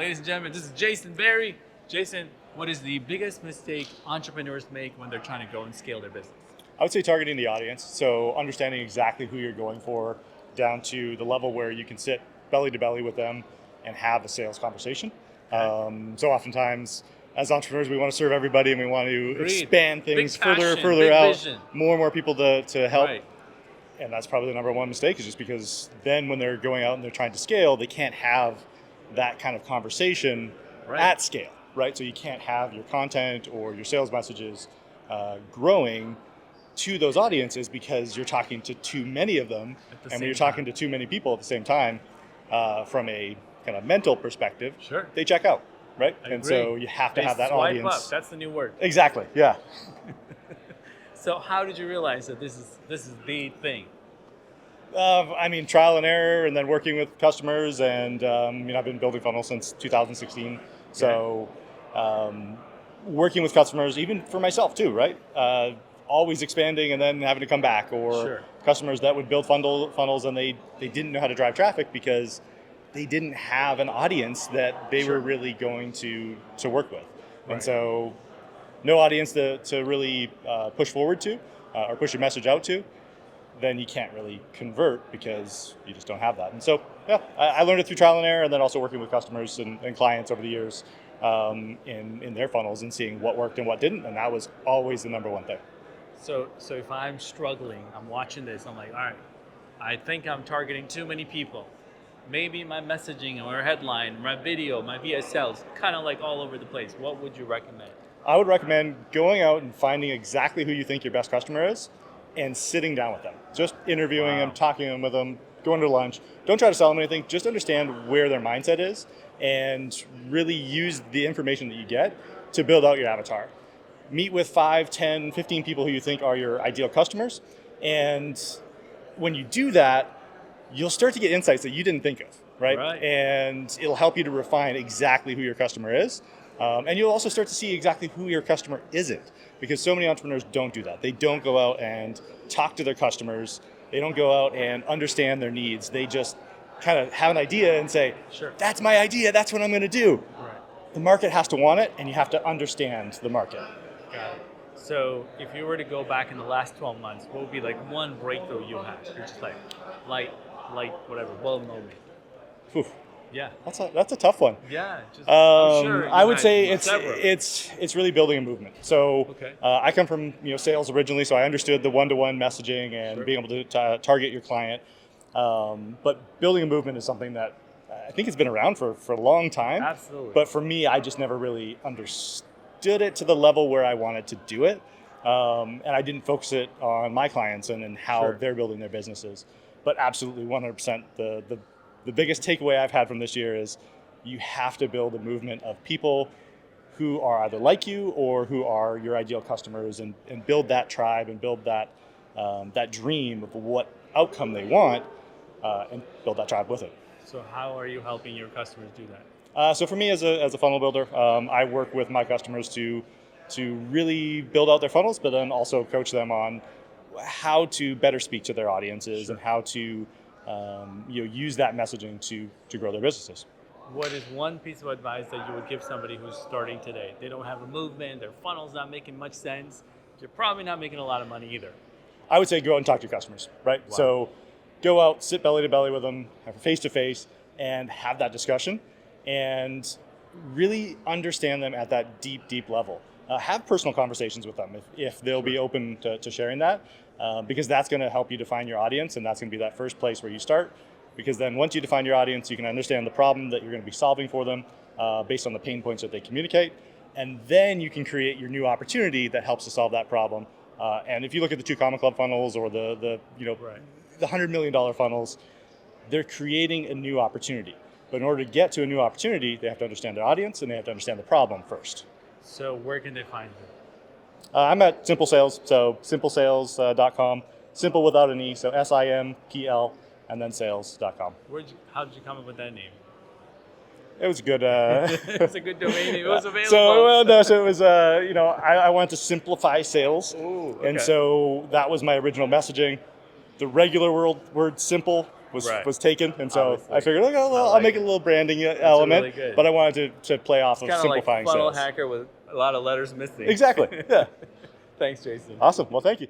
Ladies and gentlemen, this is Jason Berry. Jason, what is the biggest mistake entrepreneurs make when they're trying to go and scale their business? I would say targeting the audience. So understanding exactly who you're going for, down to the level where you can sit belly to belly with them and have a sales conversation. So oftentimes, as entrepreneurs, we want to serve everybody and we want to Agreed. expand things Big passion, further big out, vision. more and more people to help. Right. And that's probably the number one mistake, is just because then when they're going out and they're trying to scale, they can't have that kind of conversation at scale, right? So you can't have your content or your sales messages growing to those audiences because you're talking to too many of them. And when you're talking to too many people at the same time, from a kind of mental perspective, they check out, right? And so you have to have that audience. Up. That's the new word. Exactly, yeah. So how did you realize that this is the thing? Trial and error, and then working with customers, and I've been building funnels since 2016. So working with customers, even for myself too, right? Always expanding and then having to come back, or customers that would build funnels and they didn't know how to drive traffic because they didn't have an audience that they were really going to work with. And so no audience to really push forward to or push your message out to, then you can't really convert because you just don't have that. And so, I learned it through trial and error, and then also working with customers and clients over the years in their funnels and seeing what worked and what didn't, and that was always the number one thing. So if I'm struggling, I'm watching this, I'm like, all right, I think I'm targeting too many people. Maybe my messaging or headline, my video, my VSLs, kind of like all over the place. What would you recommend? I would recommend going out and finding exactly who you think your best customer is and sitting down with them. Just interviewing them, talking with them, going to lunch. Don't try to sell them anything. Just understand where their mindset is and really use the information that you get to build out your avatar. Meet with 5, 10, 15 people who you think are your ideal customers. And when you do that, you'll start to get insights that you didn't think of, right? And it'll help you to refine exactly who your customer is. And you'll also start to see exactly who your customer isn't, because so many entrepreneurs don't do that. They don't go out and talk to their customers. They don't go out and understand their needs. They just kind of have an idea and say, that's my idea, that's what I'm going to do. The market has to want it, and you have to understand the market. Got it. So if you were to go back in the last 12 months, what would be like one breakthrough you had? You're just like, light, whatever, bulb moment. Whew. Yeah, that's a tough one. Yeah, I'm sure I would say it's really building a movement. So I come from sales originally, so I understood the one-to-one messaging and being able to target your client. But building a movement is something that I think has been around for a long time. Absolutely. But for me, I just never really understood it to the level where I wanted to do it, and I didn't focus it on my clients and how they're building their businesses. But absolutely, 100%, the biggest takeaway I've had from this year is you have to build a movement of people who are either like you or who are your ideal customers, and build that tribe and build that dream of what outcome they want, and build that tribe with it. So how are you helping your customers do that? So for me as a funnel builder, I work with my customers to really build out their funnels, but then also coach them on how to better speak to their audiences and how to use that messaging to grow their businesses. What is one piece of advice that you would give somebody who's starting today? They don't have a movement, their funnel's not making much sense, you're probably not making a lot of money either. I would say go out and talk to your customers, right? Wow. So go out, sit belly to belly with them, have a face-to-face, and have that discussion. And really understand them at that deep level. Have personal conversations with them if they'll be open to sharing that, because that's going to help you define your audience, and that's going to be that first place where you start. Because then once you define your audience, you can understand the problem that you're going to be solving for them based on the pain points that they communicate, and then you can create your new opportunity that helps to solve that problem. And if you look at the 2 Comma Club funnels or the $100 million funnels, they're creating a new opportunity. But in order to get to a new opportunity, they have to understand their audience and they have to understand the problem first. So where can they find you? I'm at Simple Sales, so simplesales.com. Simple without an E, so SIMPL, and then sales.com. How did you come up with that name? It was a good. It was a good domain name. It was available. So it was. I wanted to simplify sales, and so that was my original messaging. The regular word simple was Right. was taken, and so Obviously. I figured, okay, well, I I'll like make it. a little branding element, really good. but I wanted to play off of Kind of like simplifying funnel sales. hacker with a lot of letters missing. Exactly. Yeah. Thanks, Jason. Awesome. Well, thank you.